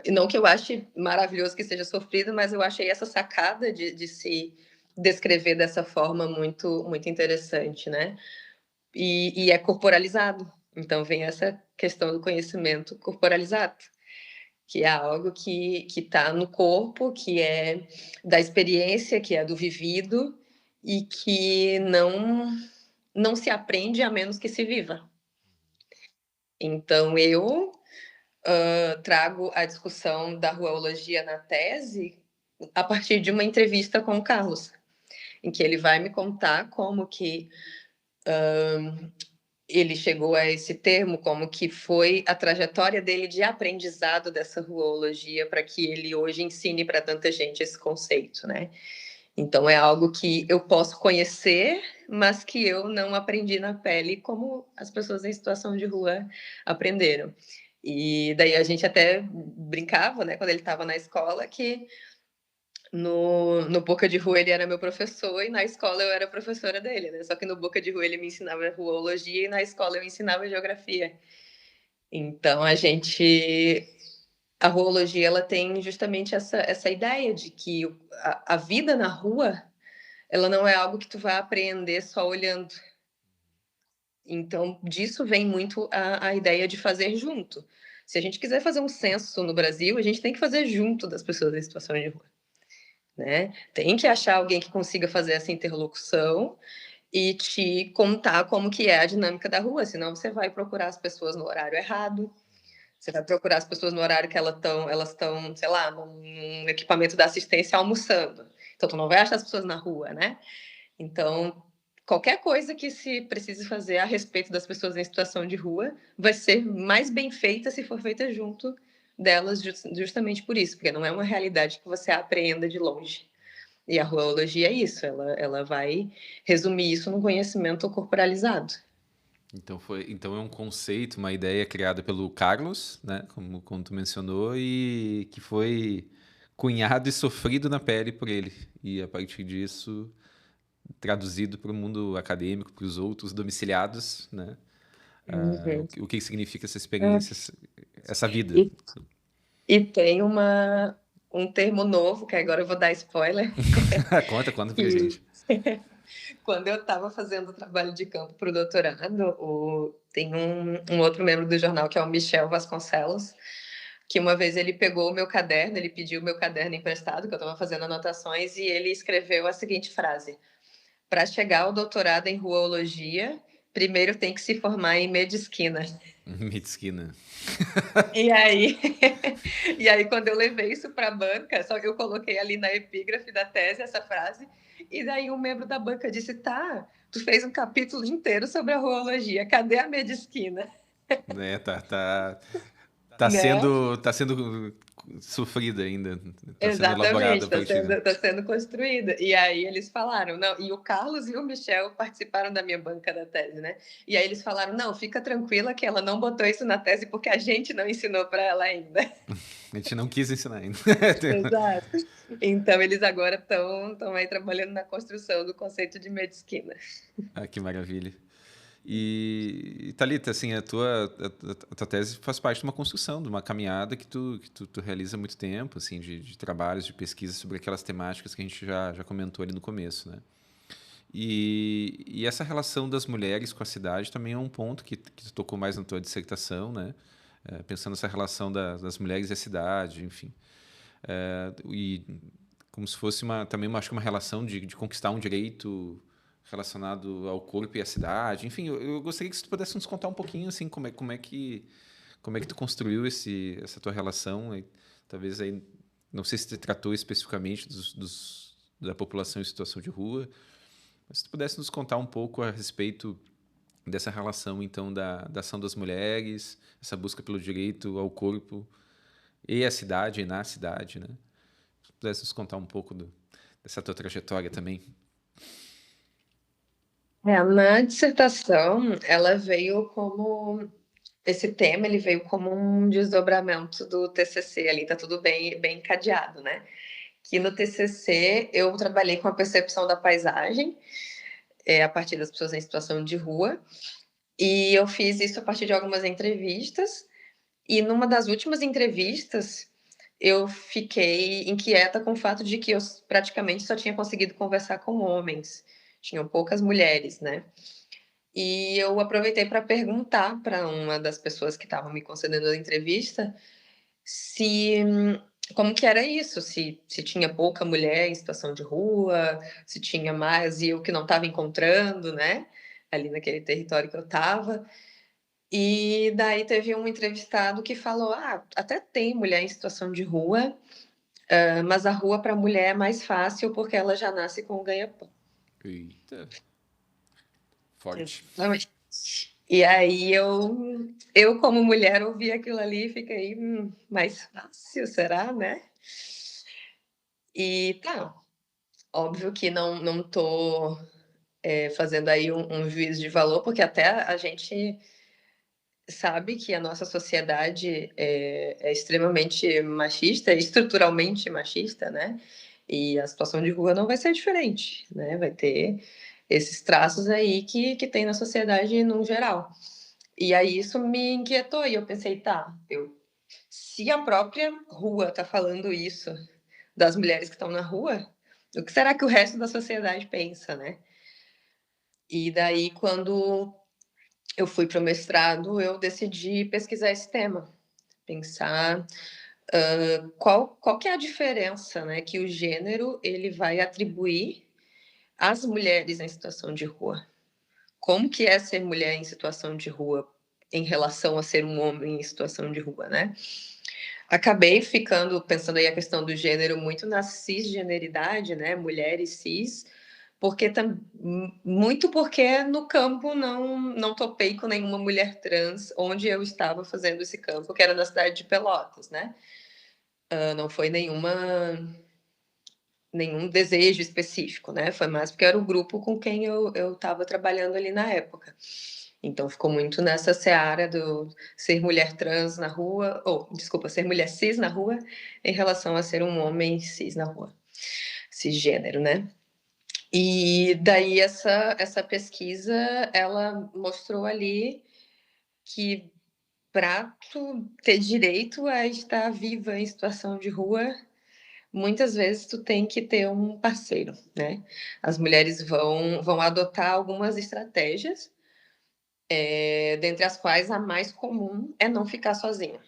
E não que eu ache maravilhoso que seja sofrido, mas eu achei essa sacada de se descrever dessa forma muito, muito interessante, né? E é corporalizado. Então vem essa questão do conhecimento corporalizado, que é algo que está no corpo, que é da experiência, que é do vivido e que não se aprende a menos que se viva. Então eu trago a discussão da ruologia na tese a partir de uma entrevista com o Carlos, em que ele vai me contar como que ele chegou a esse termo, como que foi a trajetória dele de aprendizado dessa ruologia para que ele hoje ensine para tanta gente esse conceito, né? Então é algo que eu posso conhecer, mas que eu não aprendi na pele como as pessoas em situação de rua aprenderam. E daí a gente até brincava, né, quando ele estava na escola, que no Boca de Rua ele era meu professor e na escola eu era professora dele, né? Só que no Boca de Rua ele me ensinava ruologia e na escola eu ensinava geografia. Então a ruologia ela tem justamente essa ideia de que a vida na rua ela não é algo que tu vai aprender só olhando. Então, disso vem muito a ideia de fazer junto. Se a gente quiser fazer um censo no Brasil, a gente tem que fazer junto das pessoas em situação de rua, né? Tem que achar alguém que consiga fazer essa interlocução e te contar como que é a dinâmica da rua, senão você vai procurar as pessoas no horário errado, você vai procurar as pessoas no horário que elas estão, sei lá, num equipamento da assistência almoçando. Então, tu não vai achar as pessoas na rua, né? Então, qualquer coisa que se precise fazer a respeito das pessoas em situação de rua vai ser mais bem feita se for feita junto delas, justamente por isso, porque não é uma realidade que você apreenda de longe. E a ruologia é isso, ela vai resumir isso num conhecimento corporalizado. Então é um conceito, uma ideia criada pelo Carlos, né, como tu mencionou, e que foi cunhado e sofrido na pele por ele. E a partir disso, traduzido para o mundo acadêmico, para os outros domiciliados, né? Uhum. O que significa essa experiência, essa vida. E, e tem um termo novo, que agora eu vou dar spoiler, Conta pra que gente. quando eu estava fazendo o trabalho de campo para o doutorado, tem um outro membro do jornal, que é o Michel Vasconcelos, que uma vez ele pegou o meu caderno, ele pediu o meu caderno emprestado, que eu estava fazendo anotações, e ele escreveu a seguinte frase: para chegar ao doutorado em ruologia, primeiro tem que se formar em medicina. Medicina. E aí, e aí, quando eu levei isso para a banca, só que eu coloquei ali na epígrafe da tese essa frase, e daí um membro da banca disse: tá, tu fez um capítulo inteiro sobre a ruologia, cadê a medicina? Né, Né? tá sendo sofrida ainda, tá sendo elaborada Exatamente, a partir. tá sendo construída. E aí eles falaram, não, e o Carlos e o Michel participaram da minha banca da tese, né? E aí eles falaram, não, fica tranquila que ela não botou isso na tese porque a gente não ensinou para ela ainda. A gente não quis ensinar ainda. Exato. Então eles agora estão aí trabalhando na construção do conceito de medicina. Ah, que maravilha. E Thalita, assim, a tua tese faz parte de uma construção, de uma caminhada que tu realiza há muito tempo, assim, de trabalhos, de pesquisa sobre aquelas temáticas que a gente já comentou ali no começo, né? E essa relação das mulheres com a cidade também é um ponto que tu tocou mais na tua dissertação, né? Pensando nessa relação das mulheres e a cidade, enfim. E como se fosse também acho que uma relação de conquistar um direito relacionado ao corpo e à cidade. Enfim, eu gostaria que você pudesse nos contar um pouquinho assim como é que tu construiu essa tua relação. E talvez aí não sei se você tratou especificamente da população em situação de rua, mas se tu pudesse nos contar um pouco a respeito dessa relação então da ação das mulheres, essa busca pelo direito ao corpo e à cidade e na cidade, né? Pudesse nos contar um pouco dessa tua trajetória também. Na dissertação, ela veio como esse tema, ele veio como um desdobramento do TCC ali, tá tudo bem encadeado, né? Que no TCC eu trabalhei com a percepção da paisagem, a partir das pessoas em situação de rua, e eu fiz isso a partir de algumas entrevistas, e numa das últimas entrevistas eu fiquei inquieta com o fato de que eu praticamente só tinha conseguido conversar com homens, tinham poucas mulheres, né? E eu aproveitei para perguntar para uma das pessoas que estavam me concedendo a entrevista se como que era isso, se tinha pouca mulher em situação de rua, se tinha mais e eu que não estava encontrando, né, ali naquele território que eu estava. E daí teve um entrevistado que falou: "Ah, até tem mulher em situação de rua, mas a rua para a mulher é mais fácil porque ela já nasce com o ganha-pão". Eita, forte. Exatamente. E aí eu como mulher ouvi aquilo ali e fiquei: mais fácil, será, né?". E tá, óbvio que não tô, fazendo aí um juízo de valor, porque até a gente sabe que a nossa sociedade é extremamente machista, estruturalmente machista, né, e a situação de rua não vai ser diferente, né, vai ter esses traços aí que tem na sociedade num geral. E aí isso me inquietou e eu pensei: "Tá, se a própria rua está falando isso das mulheres que estão na rua, o que será que o resto da sociedade pensa, né?". E daí quando eu fui para o mestrado, eu decidi pesquisar esse tema, pensar, qual que é a diferença, né, que o gênero ele vai atribuir às mulheres em situação de rua. Como que é ser mulher em situação de rua em relação a ser um homem em situação de rua, né? Acabei pensando aí a questão do gênero muito na cisgeneridade, né, mulher e cis, muito porque no campo não topei com nenhuma mulher trans onde eu estava fazendo esse campo, que era na cidade de Pelotas, né? Não foi nenhum desejo específico, né? Foi mais porque era o grupo com quem eu estava trabalhando ali na época. Então ficou muito nessa seara do ser mulher trans na rua, ou desculpa, ser mulher cis na rua em relação a ser um homem cis na rua, cisgênero, né? E daí essa pesquisa, ela mostrou ali que para tu ter direito a estar viva em situação de rua, muitas vezes tu tem que ter um parceiro, né? As mulheres vão adotar algumas estratégias, dentre as quais a mais comum é não ficar sozinha.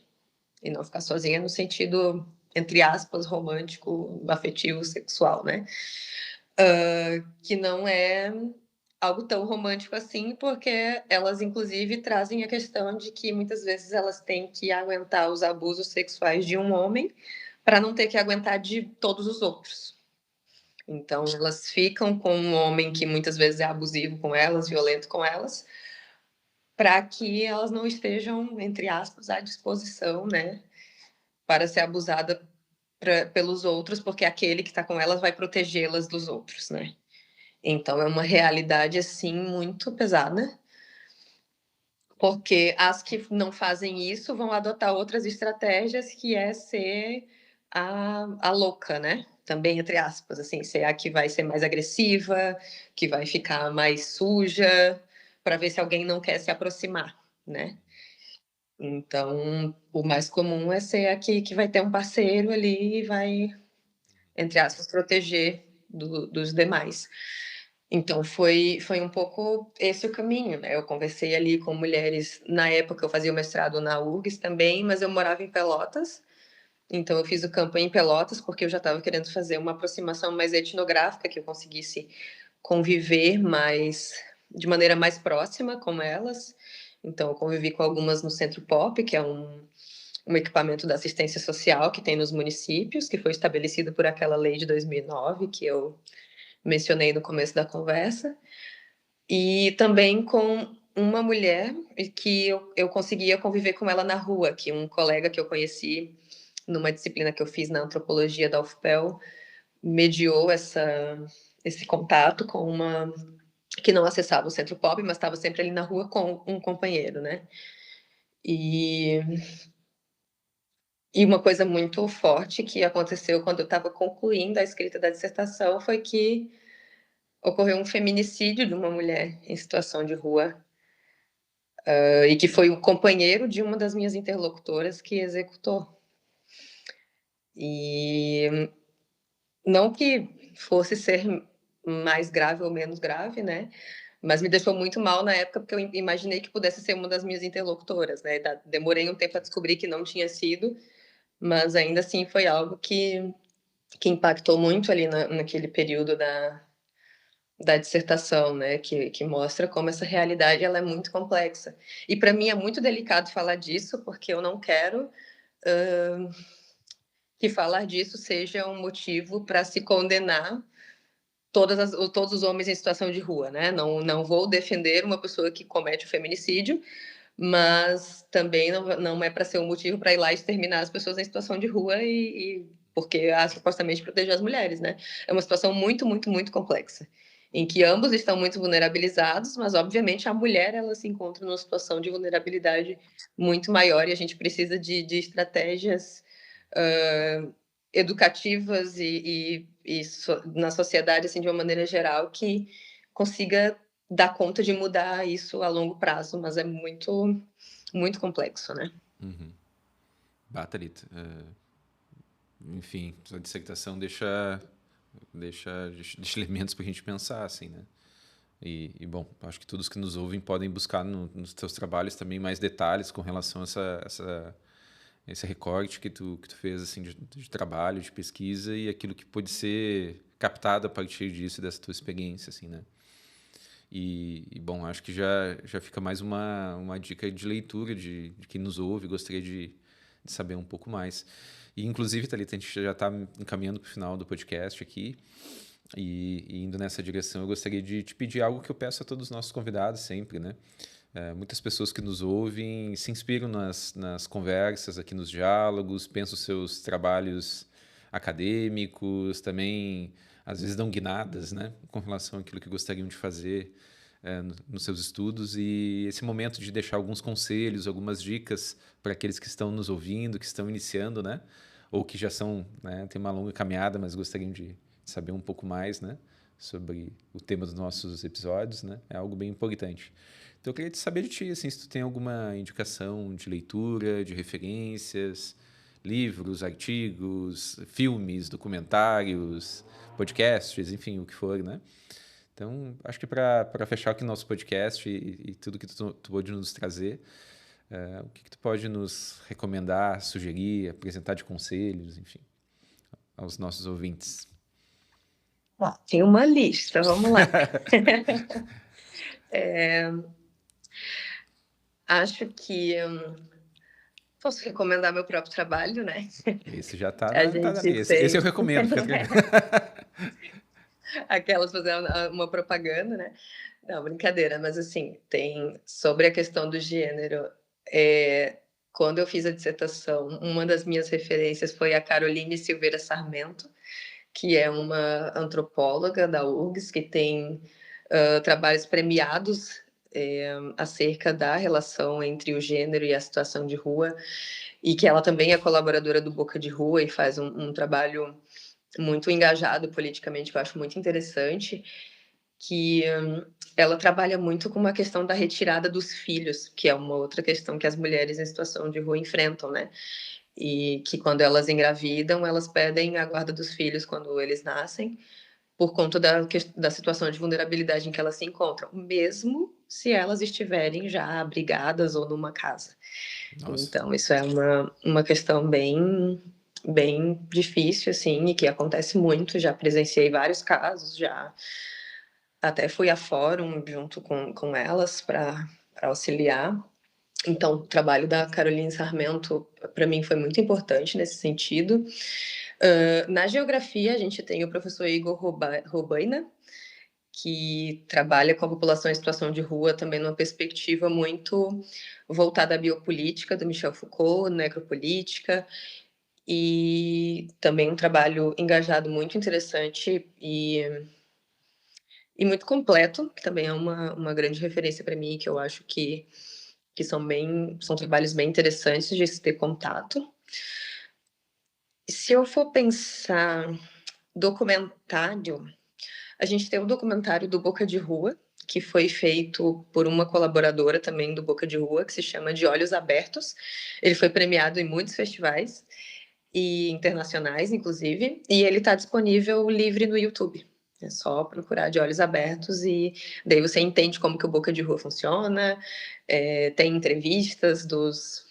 E não ficar sozinha no sentido, entre aspas, romântico, afetivo, sexual, né? Que não é algo tão romântico assim, porque elas, inclusive, trazem a questão de que muitas vezes elas têm que aguentar os abusos sexuais de um homem para não ter que aguentar de todos os outros. Então, elas ficam com um homem que muitas vezes é abusivo com elas, violento com elas, para que elas não estejam, entre aspas, à disposição, né, para ser abusada pelos outros, porque aquele que está com elas vai protegê-las dos outros, né? Então, é uma realidade, assim, muito pesada, porque as que não fazem isso vão adotar outras estratégias, que é ser a louca, né? Também, entre aspas, assim, ser a que vai ser mais agressiva, que vai ficar mais suja, para ver se alguém não quer se aproximar, né? Então, o mais comum é ser a que vai ter um parceiro ali e vai, entre aspas, proteger dos demais. Então, foi um pouco esse o caminho, né? Eu conversei ali com mulheres, na época eu fazia o mestrado na URGS também, mas eu morava em Pelotas, então eu fiz o campo em Pelotas, porque eu já estava querendo fazer uma aproximação mais etnográfica, que eu conseguisse conviver de maneira mais próxima com elas. Então, eu convivi com algumas no Centro Pop, que é um equipamento da assistência social que tem nos municípios, que foi estabelecido por aquela lei de 2009, que eu mencionei no começo da conversa, e também com uma mulher que eu conseguia conviver com ela na rua, que um colega que eu conheci numa disciplina que eu fiz na antropologia da UFPEL mediou esse contato com uma que não acessava o Centro Pop, mas estava sempre ali na rua com um companheiro, né? E uma coisa muito forte que aconteceu quando eu estava concluindo a escrita da dissertação foi que ocorreu um feminicídio de uma mulher em situação de rua, e que foi o companheiro de uma das minhas interlocutoras que executou. E não que fosse ser mais grave ou menos grave, né? Mas me deixou muito mal na época, porque eu imaginei que pudesse ser uma das minhas interlocutoras, né? Demorei um tempo a descobrir que não tinha sido, mas ainda assim foi algo que impactou muito ali naquele período da dissertação, né, que mostra como essa realidade ela é muito complexa. E para mim é muito delicado falar disso, porque eu não quero que falar disso seja um motivo para se condenar todos os homens em situação de rua, né? Não vou defender uma pessoa que comete o feminicídio, mas também não é para ser um motivo para ir lá e exterminar as pessoas em situação de rua porque supostamente proteger as mulheres, né? É uma situação muito, muito, muito complexa, em que ambos estão muito vulnerabilizados, mas obviamente a mulher ela se encontra numa situação de vulnerabilidade muito maior e a gente precisa de estratégias educativas na sociedade assim de uma maneira geral que consiga dar conta de mudar isso a longo prazo, mas é muito muito complexo, né? Uhum. Thalita, enfim, a dissertação deixa elementos para a gente pensar, assim, né? Bom, acho que todos que nos ouvem podem buscar nos teus trabalhos também mais detalhes com relação a esse recorte que tu fez, assim, de trabalho, de pesquisa e aquilo que pode ser captado a partir disso, dessa tua experiência, assim, né? Bom, acho que já fica mais uma dica de leitura de quem nos ouve, gostaria de saber um pouco mais. E, inclusive, Thalita, a gente já está encaminhando para o final do podcast aqui. E indo nessa direção, eu gostaria de te pedir algo que eu peço a todos os nossos convidados sempre, né? Muitas pessoas que nos ouvem se inspiram nas conversas, aqui nos diálogos, pensam os seus trabalhos acadêmicos, também às vezes dão guinadas, né, com relação àquilo que gostariam de fazer nos seus estudos. E esse momento de deixar alguns conselhos, algumas dicas para aqueles que estão nos ouvindo, que estão iniciando, né, ou que já são, né, tem uma longa caminhada, mas gostariam de saber um pouco mais, né, sobre o tema dos nossos episódios, né, é algo bem importante. Então eu queria saber de ti, assim, se tu tem alguma indicação de leitura, de referências, livros, artigos, filmes, documentários, podcasts, enfim, o que for, né? Então, acho que para fechar aqui nosso podcast e tudo que tu pode nos trazer, o que tu pode nos recomendar, sugerir, apresentar de conselhos, enfim, aos nossos ouvintes? Tem uma lista, vamos lá. Acho que posso recomendar meu próprio trabalho, né? Esse já tá A na gente lista. Esse eu tem recomendo, fica tranquilo. aquelas fazendo uma propaganda, né? Não, brincadeira, mas assim, tem sobre a questão do gênero. Quando eu fiz a dissertação, uma das minhas referências foi a Caroline Silveira Sarmento, que é uma antropóloga da URGS, que tem trabalhos premiados acerca da relação entre o gênero e a situação de rua, e que ela também é colaboradora do Boca de Rua e faz um trabalho muito engajado politicamente, que eu acho muito interessante, que ela trabalha muito com uma questão da retirada dos filhos, que é uma outra questão que as mulheres em situação de rua enfrentam, né? E que quando elas engravidam, elas perdem a guarda dos filhos quando eles nascem, por conta da situação de vulnerabilidade em que elas se encontram, mesmo se elas estiverem já abrigadas ou numa casa. Nossa. Então, isso é uma questão bem difícil, assim, e que acontece muito. Já presenciei vários casos, já até fui a fórum junto com elas para auxiliar. Então, o trabalho da Caroline Sarmento, para mim, foi muito importante nesse sentido. Na geografia, a gente tem o professor Igor Robaina, que trabalha com a população em situação de rua também numa perspectiva muito voltada à biopolítica do Michel Foucault, necropolítica, e também um trabalho engajado muito interessante e muito completo, que também é uma grande referência para mim, que eu acho que são trabalhos bem interessantes de se ter contato. Se eu for pensar documentário, a gente tem o documentário do Boca de Rua, que foi feito por uma colaboradora também do Boca de Rua, que se chama De Olhos Abertos. Ele foi premiado em muitos festivais e internacionais, inclusive, e ele está disponível livre no YouTube. É só procurar De Olhos Abertos e daí você entende como que o Boca de Rua funciona. Tem entrevistas dos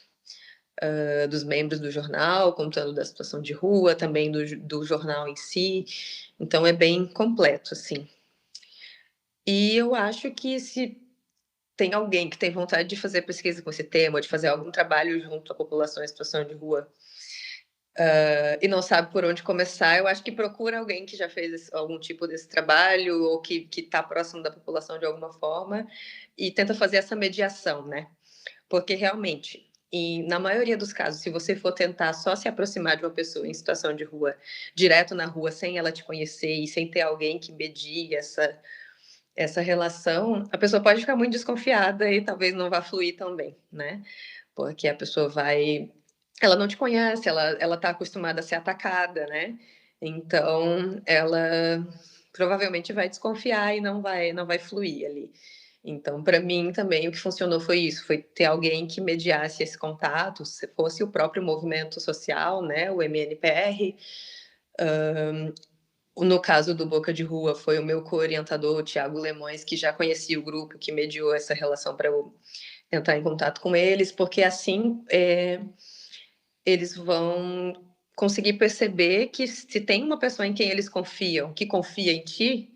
membros do jornal, contando da situação de rua, também do jornal em si. Então é bem completo, assim. E eu acho que se tem alguém que tem vontade de fazer pesquisa com esse tema, ou de fazer algum trabalho junto à população em situação de rua, e não sabe por onde começar, eu acho que procura alguém que já fez algum tipo desse trabalho, ou que está próximo da população de alguma forma, e tenta fazer essa mediação, né? Porque realmente, na maioria dos casos, se você for tentar só se aproximar de uma pessoa em situação de rua, direto na rua, sem ela te conhecer e sem ter alguém que medie essa relação, a pessoa pode ficar muito desconfiada e talvez não vá fluir tão bem, né? Porque a pessoa ela não te conhece, ela está acostumada a ser atacada, né? Então, ela provavelmente vai desconfiar e não vai fluir ali. Então, para mim também o que funcionou foi isso, foi ter alguém que mediasse esse contato, se fosse o próprio movimento social, né, o MNPR. No caso do Boca de Rua, foi o meu co-orientador, o Tiago Lemões, que já conhecia o grupo, que mediou essa relação para eu entrar em contato com eles, porque assim eles vão conseguir perceber que se tem uma pessoa em quem eles confiam, que confia em ti,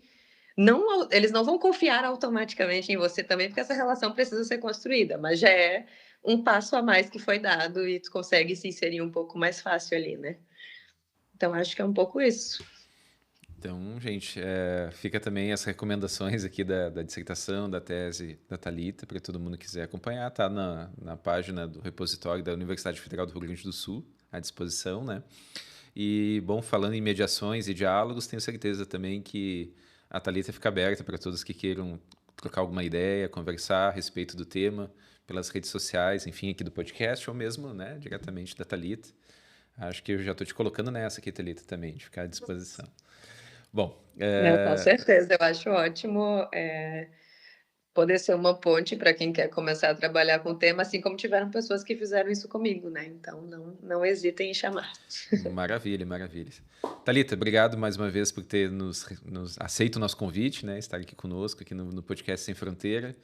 eles não vão confiar automaticamente em você também, porque essa relação precisa ser construída, mas já é um passo a mais que foi dado e tu consegue se inserir um pouco mais fácil ali, né? Então, acho que é um pouco isso. Então, gente, fica também as recomendações aqui da dissertação, da tese da Thalita, para todo mundo que quiser acompanhar, tá na página do repositório da Universidade Federal do Rio Grande do Sul, à disposição, né? E, bom, falando em mediações e diálogos, tenho certeza também que a Thalita fica aberta para todos que queiram trocar alguma ideia, conversar a respeito do tema pelas redes sociais, enfim, aqui do podcast, ou mesmo, né, diretamente da Thalita. Acho que eu já estou te colocando nessa aqui, Thalita, também, de ficar à disposição. Bom, Não, com certeza, eu acho ótimo poder ser uma ponte para quem quer começar a trabalhar com o tema, assim como tiveram pessoas que fizeram isso comigo, né? Então, não hesitem em chamar. maravilha, maravilha. Thalita, obrigado mais uma vez por ter aceito o nosso convite, né? Estar aqui conosco, aqui no podcast Sem Fronteira.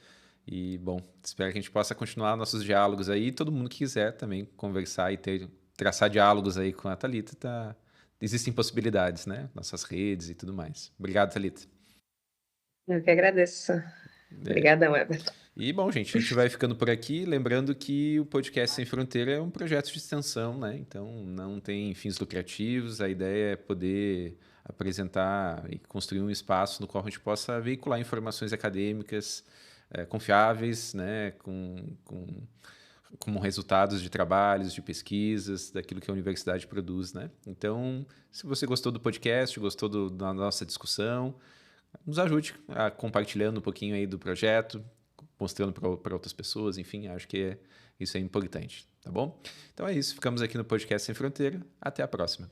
E, bom, espero que a gente possa continuar nossos diálogos aí. Todo mundo que quiser também conversar e traçar diálogos aí com a Thalita, existem possibilidades, né? Nossas redes e tudo mais. Obrigado, Thalita. Eu que agradeço. Obrigadão, Everton. E, bom, gente, a gente vai ficando por aqui. Lembrando que o Podcast Sem Fronteira é um projeto de extensão, né? Então, não tem fins lucrativos. A ideia é poder apresentar e construir um espaço no qual a gente possa veicular informações acadêmicas confiáveis, né? Como resultados de trabalhos, de pesquisas, daquilo que a universidade produz, né? Então, se você gostou do podcast, gostou da nossa discussão, nos ajude a compartilhando um pouquinho aí do projeto, mostrando para outras pessoas, enfim, acho que isso é importante, tá bom? Então é isso, ficamos aqui no Podcast Sem Fronteira, até a próxima.